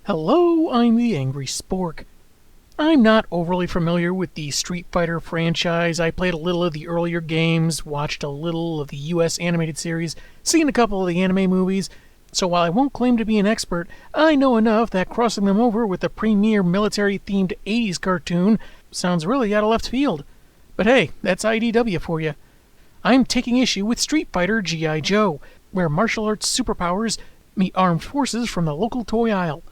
Hello, I'm the Angry Spork. I'm not overly familiar with the Street Fighter franchise. I played a little of the earlier games, watched a little of the US animated series, seen a couple of the anime movies, so while I won't claim to be an expert, I know enough that crossing them over with the premier military-themed 80s cartoon sounds really out of left field. But hey, that's IDW for you. I'm taking issue with Street Fighter G.I. Joe, where martial arts superpowers meet armed forces from the local toy aisle.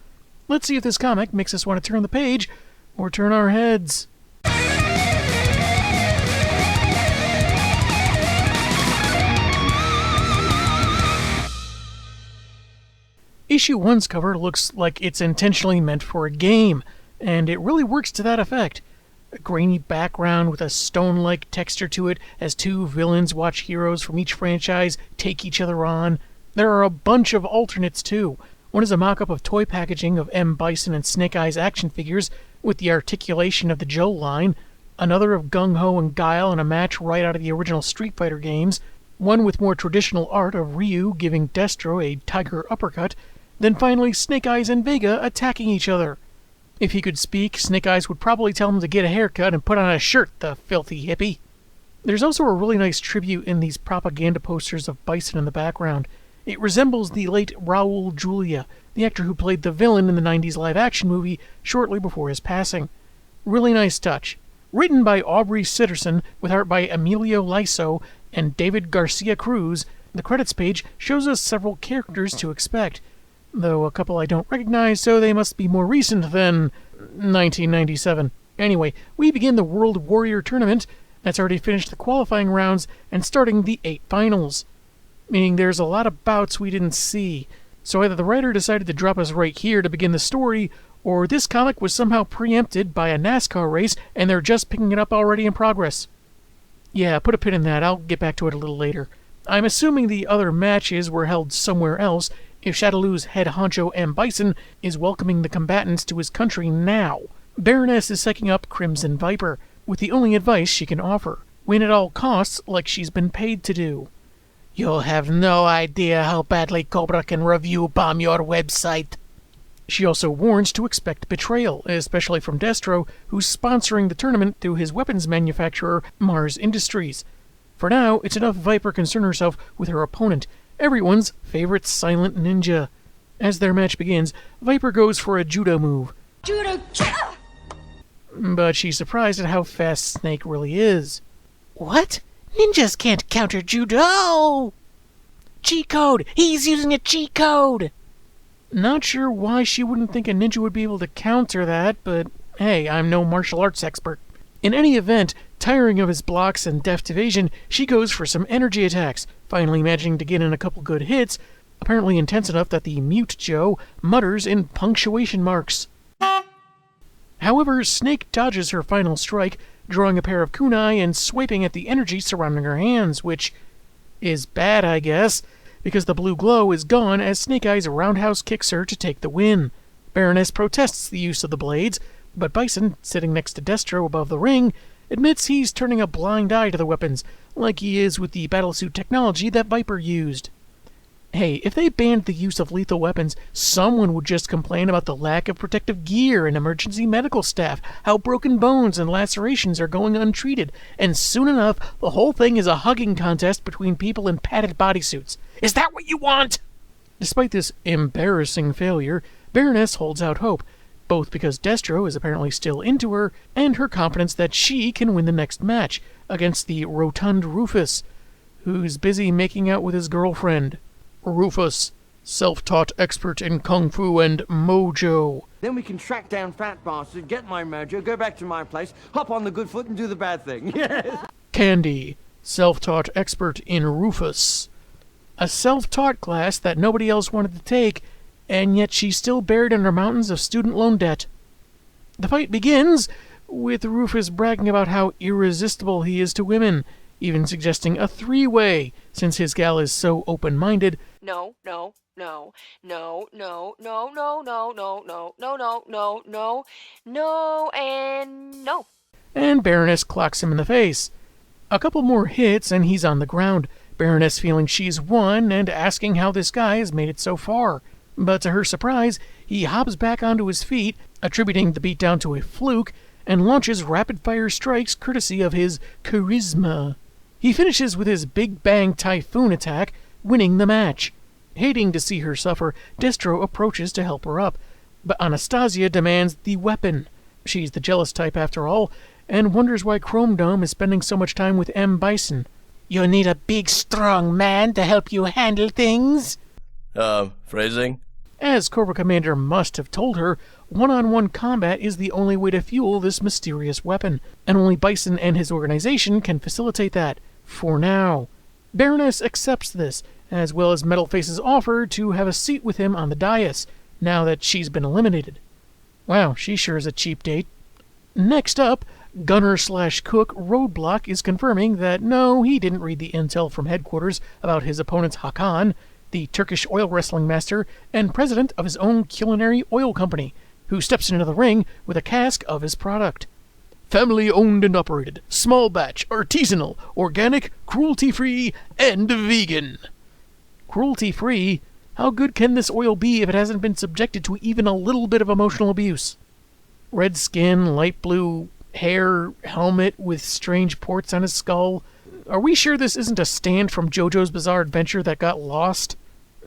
Let's see if this comic makes us want to turn the page, or turn our heads. Issue 1's cover looks like it's intentionally meant for a game, and it really works to that effect. A grainy background with a stone-like texture to it as two villains watch heroes from each franchise take each other on. There are a bunch of alternates too. One is a mock-up of toy packaging of M. Bison and Snake Eyes action figures with the articulation of the Joe line, another of Gung-Ho and Guile in a match right out of the original Street Fighter games, one with more traditional art of Ryu giving Destro a tiger uppercut, then finally Snake Eyes and Vega attacking each other. If he could speak, Snake Eyes would probably tell him to get a haircut and put on a shirt, the filthy hippie. There's also a really nice tribute in these propaganda posters of Bison in the background. It resembles the late Raul Julia, the actor who played the villain in the 90s live-action movie shortly before his passing. Really nice touch. Written by Aubrey Sitterson, with art by Emilio Liso and David Garcia Cruz, the credits page shows us several characters to expect, though a couple I don't recognize, so they must be more recent than 1997. Anyway, we begin the World Warrior Tournament that's already finished the qualifying rounds and starting the 8 finals. Meaning there's a lot of bouts we didn't see, so either the writer decided to drop us right here to begin the story, or this comic was somehow preempted by a NASCAR race and they're just picking it up already in progress. Yeah, put a pin in that, I'll get back to it a little later. I'm assuming the other matches were held somewhere else if Shadaloo's head honcho M. Bison is welcoming the combatants to his country now. Baroness is setting up Crimson Viper, with the only advice she can offer: win at all costs like she's been paid to do. You'll have no idea how badly Cobra can review bomb your website. She also warns to expect betrayal, especially from Destro, who's sponsoring the tournament through his weapons manufacturer, Mars Industries. For now, it's enough Viper concern herself with her opponent, everyone's favorite silent ninja. As their match begins, Viper goes for a judo move. Judo! But she's surprised at how fast Snake really is. What? Ninjas can't counter judo! Cheat code! He's using a cheat code! Not sure why she wouldn't think a ninja would be able to counter that, but hey, I'm no martial arts expert. In any event, tiring of his blocks and deft evasion, she goes for some energy attacks, finally managing to get in a couple good hits, apparently intense enough that the mute Joe mutters in punctuation marks. However, Snake dodges her final strike, drawing a pair of kunai and swiping at the energy surrounding her hands, which is bad, I guess, because the blue glow is gone as Snake Eyes roundhouse kicks her to take the win. Baroness protests the use of the blades, but Bison, sitting next to Destro above the ring, admits he's turning a blind eye to the weapons, like he is with the battlesuit technology that Viper used. Hey, if they banned the use of lethal weapons, someone would just complain about the lack of protective gear and emergency medical staff, how broken bones and lacerations are going untreated, and soon enough, the whole thing is a hugging contest between people in padded bodysuits. Is that what you want? Despite this embarrassing failure, Baroness holds out hope, both because Destro is apparently still into her, and her confidence that she can win the next match against the rotund Rufus, who's busy making out with his girlfriend. Rufus, self-taught expert in kung fu and mojo. Then we can track down Fat Bastard, get my mojo, go back to my place, hop on the good foot and do the bad thing. Yes. Candy, self-taught expert in Rufus. A self-taught class that nobody else wanted to take, and yet she's still buried under mountains of student loan debt. The fight begins with Rufus bragging about how irresistible he is to women, even suggesting a 3-way, since his gal is so open-minded. No, no, no, no, no, no, no, no, no, no, no, no, no, no, no, and no. And Baroness clocks him in the face. A couple more hits and he's on the ground, Baroness feeling she's won and asking how this guy has made it so far. But to her surprise, he hops back onto his feet, attributing the beatdown to a fluke, and launches rapid-fire strikes courtesy of his charisma. He finishes with his Big Bang Typhoon attack, winning the match. Hating to see her suffer, Destro approaches to help her up, but Anastasia demands the weapon. She's the jealous type after all, and wonders why Chrome Dome is spending so much time with M. Bison. "You need a big, strong man to help you handle things?" Phrasing? As Cobra Commander must have told her, one-on-one combat is the only way to fuel this mysterious weapon, and only Bison and his organization can facilitate that, for now. Baroness accepts this, as well as Metalface's offer to have a seat with him on the dais, now that she's been eliminated. Wow, she sure is a cheap date. Next up, Gunner/Cook Roadblock is confirming that no, he didn't read the intel from headquarters about his opponent's Hakan, the Turkish oil wrestling master and president of his own culinary oil company, who steps into the ring with a cask of his product. Family owned and operated, small batch, artisanal, organic, cruelty-free, and vegan. Cruelty-free? How good can this oil be if it hasn't been subjected to even a little bit of emotional abuse? Red skin, light blue hair, helmet with strange ports on his skull. Are we sure this isn't a stand from JoJo's Bizarre Adventure that got lost?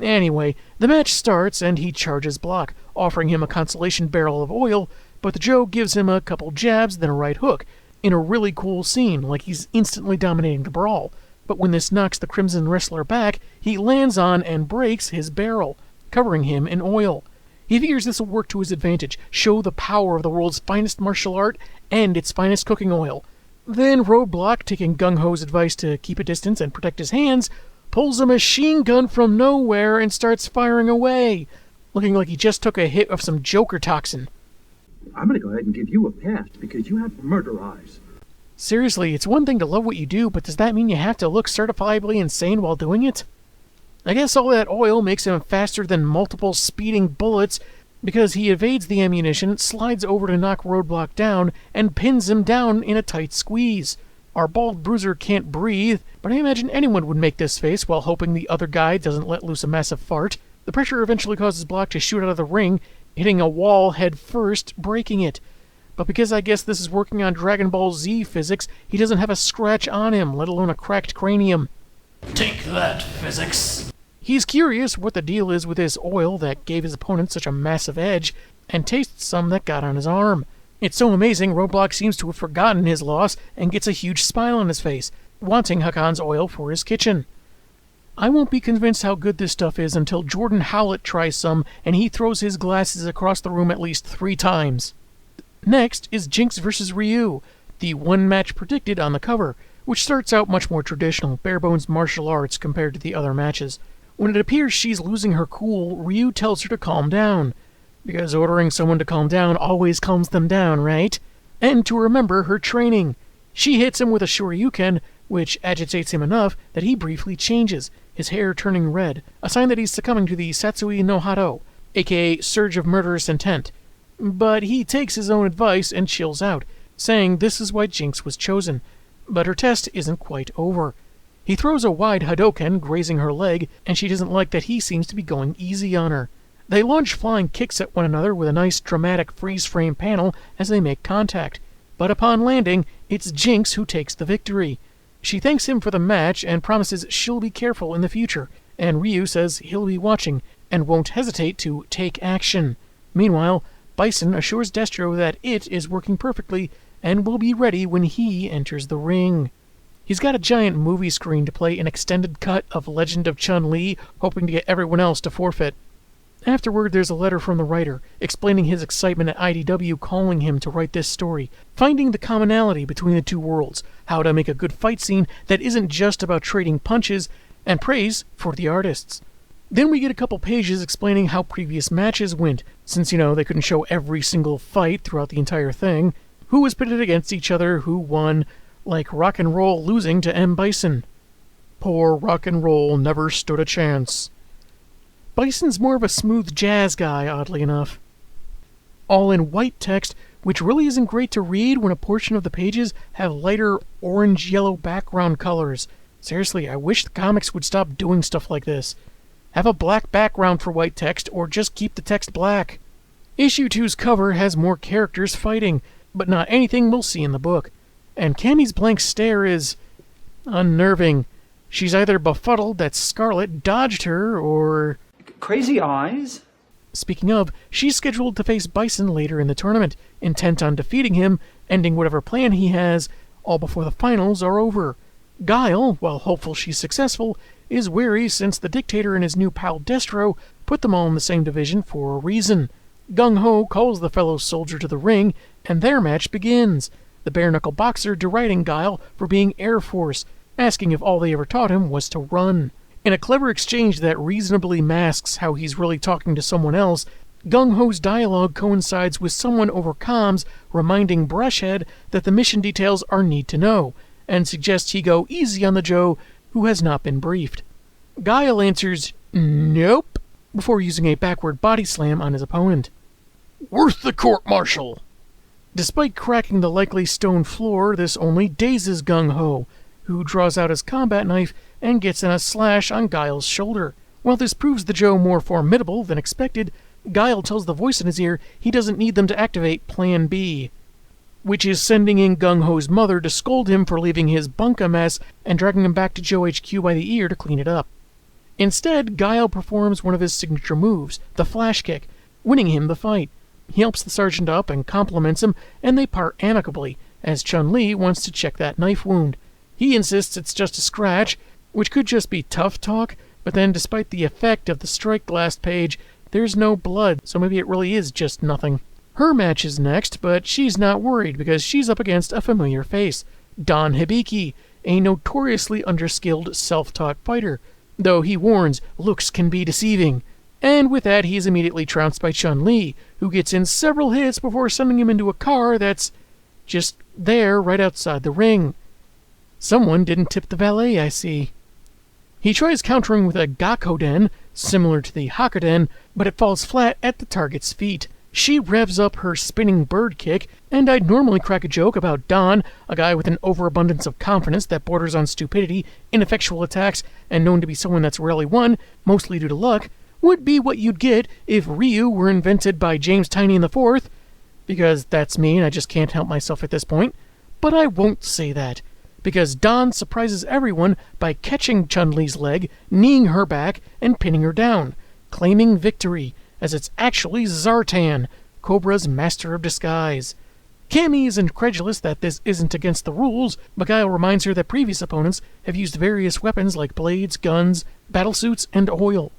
Anyway, the match starts and he charges Block, offering him a consolation barrel of oil, but the Joe gives him a couple jabs, then a right hook, in a really cool scene, like he's instantly dominating the brawl. But when this knocks the Crimson Wrestler back, he lands on and breaks his barrel, covering him in oil. He figures this will work to his advantage, show the power of the world's finest martial art and its finest cooking oil. Then Roadblock, taking Gung-Ho's advice to keep a distance and protect his hands, pulls a machine gun from nowhere and starts firing away, looking like he just took a hit of some Joker toxin. I'm gonna go ahead and give you a pass because you have murder eyes. Seriously, it's one thing to love what you do, but does that mean you have to look certifiably insane while doing it? I guess all that oil makes him faster than multiple speeding bullets, because he evades the ammunition, slides over to knock Roadblock down, and pins him down in a tight squeeze. Our bald bruiser can't breathe, but I imagine anyone would make this face while hoping the other guy doesn't let loose a massive fart. The pressure eventually causes Block to shoot out of the ring, hitting a wall head first, breaking it. But because I guess this is working on Dragon Ball Z physics, he doesn't have a scratch on him, let alone a cracked cranium. Take that, physics. He's curious what the deal is with this oil that gave his opponent such a massive edge, and tastes some that got on his arm. It's so amazing, Roadblock seems to have forgotten his loss and gets a huge smile on his face, wanting Hakan's oil for his kitchen. I won't be convinced how good this stuff is until Jordan Howlett tries some and he throws his glasses across the room at least 3 times. Next is Jinx vs. Ryu, the one match predicted on the cover, which starts out much more traditional, bare-bones martial arts compared to the other matches. When it appears she's losing her cool, Ryu tells her to calm down, because ordering someone to calm down always calms them down, right? And to remember her training. She hits him with a Shoryuken, which agitates him enough that he briefly changes, his hair turning red, a sign that he's succumbing to the Satsui no Hado, aka Surge of Murderous Intent. But he takes his own advice and chills out, saying this is why Jinx was chosen. But her test isn't quite over. He throws a wide Hadoken, grazing her leg, and she doesn't like that he seems to be going easy on her. They launch flying kicks at one another with a nice dramatic freeze-frame panel as they make contact. But upon landing, it's Jinx who takes the victory. She thanks him for the match and promises she'll be careful in the future, and Ryu says he'll be watching and won't hesitate to take action. Meanwhile, Bison assures Destro that it is working perfectly and will be ready when he enters the ring. He's got a giant movie screen to play an extended cut of Legend of Chun-Li, hoping to get everyone else to forfeit. Afterward, there's a letter from the writer, explaining his excitement at IDW calling him to write this story, finding the commonality between the two worlds, how to make a good fight scene that isn't just about trading punches, and praise for the artists. Then we get a couple pages explaining how previous matches went, since, they couldn't show every single fight throughout the entire thing, who was pitted against each other, who won, like Rock and Roll losing to M. Bison. Poor Rock and Roll never stood a chance. Bison's more of a smooth jazz guy, oddly enough. All in white text, which really isn't great to read when a portion of the pages have lighter orange-yellow background colors. Seriously, I wish the comics would stop doing stuff like this. have a black background for white text, or just keep the text black. Issue 2's cover has more characters fighting, but not anything we'll see in the book. And Cammie's blank stare is unnerving. She's either befuddled that Scarlet dodged her, or... Crazy eyes? Speaking of, she's scheduled to face Bison later in the tournament, intent on defeating him, ending whatever plan he has, all before the finals are over. Guile, while hopeful she's successful, is wary since the Dictator and his new pal Destro put them all in the same division for a reason. Gung-Ho calls the fellow soldier to the ring, and their match begins, the bare-knuckle boxer deriding Guile for being Air Force, asking if all they ever taught him was to run. In a clever exchange that reasonably masks how he's really talking to someone else, Gung-Ho's dialogue coincides with someone over comms reminding Brushhead that the mission details are need-to-know, and suggests he go easy on the Joe who has not been briefed. Guile answers, "Nope," before using a backward body slam on his opponent. Worth the court-martial! Despite cracking the likely stone floor, this only dazes Gung-Ho, who draws out his combat knife and gets in a slash on Guile's shoulder. While this proves the Joe more formidable than expected, Guile tells the voice in his ear he doesn't need them to activate Plan B, which is sending in Gung-Ho's mother to scold him for leaving his bunk a mess and dragging him back to Joe HQ by the ear to clean it up. Instead, Guile performs one of his signature moves, the flash kick, winning him the fight. He helps the sergeant up and compliments him, and they part amicably, as Chun-Li wants to check that knife wound. He insists it's just a scratch, which could just be tough talk, but then despite the effect of the strike last page, there's no blood, so maybe it really is just nothing. Her match is next, but she's not worried because she's up against a familiar face, Don Hibiki, a notoriously underskilled, self-taught fighter, though he warns looks can be deceiving. And with that, he's immediately trounced by Chun-Li, who gets in several hits before sending him into a car that's just there right outside the ring. Someone didn't tip the valet, I see. He tries countering with a Gakoden, similar to the Hakoden, but it falls flat at the target's feet. She revs up her spinning bird kick, and I'd normally crack a joke about Don, a guy with an overabundance of confidence that borders on stupidity, ineffectual attacks, and known to be someone that's rarely won, mostly due to luck, would be what you'd get if Ryu were invented by James Tiny IV, because that's me and I just can't help myself at this point. But I won't say that, because Don surprises everyone by catching Chun-Li's leg, kneeing her back, and pinning her down, claiming victory, as it's actually Zartan, Cobra's master of disguise. Cammie is incredulous that this isn't against the rules, but Guile reminds her that previous opponents have used various weapons like blades, guns, battlesuits, and oil.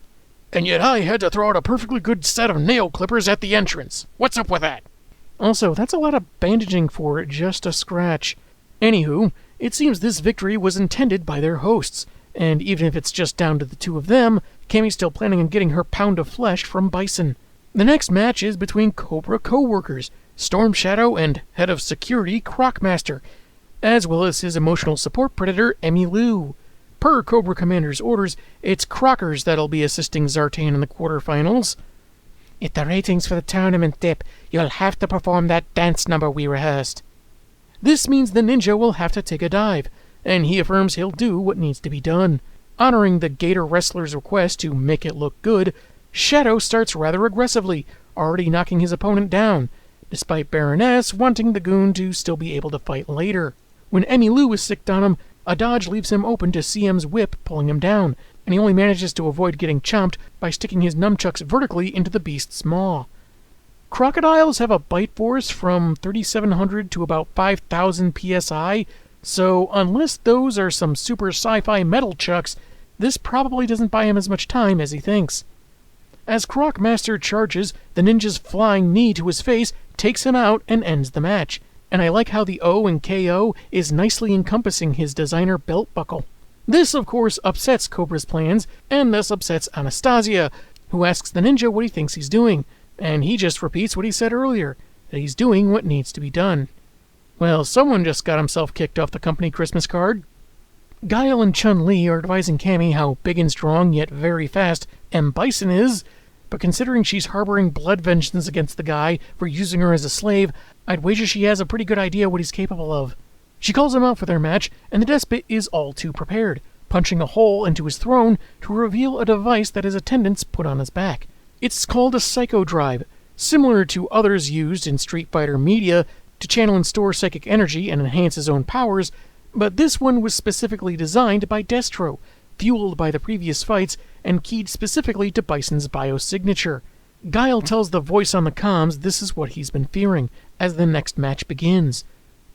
And yet I had to throw out a perfectly good set of nail clippers at the entrance. What's up with that? Also, that's a lot of bandaging for just a scratch. Anywho, it seems this victory was intended by their hosts, and even if it's just down to the two of them, Cammie's still planning on getting her pound of flesh from Bison. The next match is between Cobra co-workers, Storm Shadow and Head of Security Crocmaster, as well as his emotional support predator Emmylou. Per Cobra Commander's orders, it's Crockers that'll be assisting Zartan in the quarterfinals. If the ratings for the tournament dip, you'll have to perform that dance number we rehearsed. This means the ninja will have to take a dive, and he affirms he'll do what needs to be done. Honoring the Gator wrestler's request to make it look good, Shadow starts rather aggressively, already knocking his opponent down, despite Baroness wanting the goon to still be able to fight later. When Emmylou is sicked on him, a dodge leaves him open to CM's whip pulling him down, and he only manages to avoid getting chomped by sticking his nunchucks vertically into the beast's maw. Crocodiles have a bite force from 3,700 to about 5,000 psi, so unless those are some super sci-fi metal chucks, this probably doesn't buy him as much time as he thinks. As Crocmaster charges, the ninja's flying knee to his face takes him out and ends the match, and I like how the O in KO is nicely encompassing his designer belt buckle. This, of course, upsets Cobra's plans, and thus upsets Anastasia, who asks the ninja what he thinks he's doing, and he just repeats what he said earlier, that he's doing what needs to be done. Well, someone just got himself kicked off the company Christmas card. Guile and Chun-Li are advising Cammie how big and strong, yet very fast, M. Bison is, but considering she's harboring blood vengeance against the guy for using her as a slave, I'd wager she has a pretty good idea what he's capable of. She calls him out for their match, and the despot is all too prepared, punching a hole into his throne to reveal a device that his attendants put on his back. It's called a Psycho Drive, similar to others used in Street Fighter media to channel and store psychic energy and enhance his own powers, but this one was specifically designed by Destro, fueled by the previous fights, and keyed specifically to Bison's biosignature. Guile tells the voice on the comms this is what he's been fearing as the next match begins.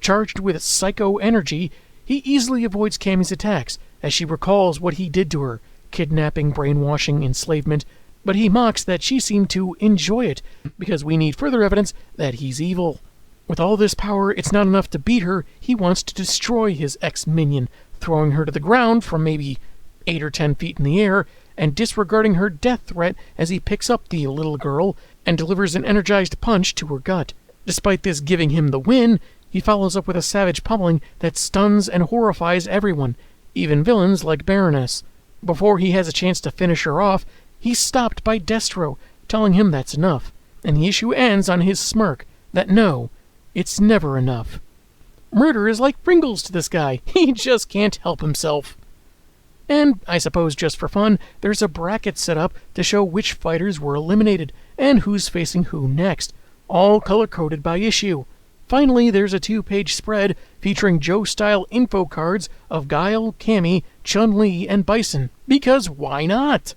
Charged with psycho energy, he easily avoids Cammy's attacks as she recalls what he did to her, kidnapping, brainwashing, enslavement, but he mocks that she seemed to enjoy it because we need further evidence that he's evil. With all this power, it's not enough to beat her, he wants to destroy his ex-minion, throwing her to the ground from maybe 8 or 10 feet in the air, and disregarding her death threat as he picks up the little girl and delivers an energized punch to her gut. Despite this giving him the win, he follows up with a savage pummeling that stuns and horrifies everyone, even villains like Baroness. Before he has a chance to finish her off, he's stopped by Destro, telling him that's enough, and the issue ends on his smirk, that no, it's never enough. Murder is like Pringles to this guy, he just can't help himself. And, I suppose just for fun, there's a bracket set up to show which fighters were eliminated, and who's facing who next, all color-coded by issue. Finally, there's a 2-page spread featuring Joe-style info cards of Guile, Cammy, Chun-Li, and Bison, because why not?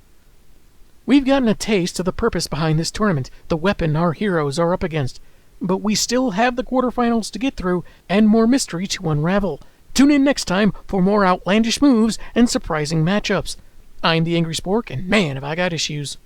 We've gotten a taste of the purpose behind this tournament, the weapon our heroes are up against, but we still have the quarterfinals to get through and more mystery to unravel. Tune in next time for more outlandish moves and surprising matchups. I'm the Angry Spork, and man, have I got issues.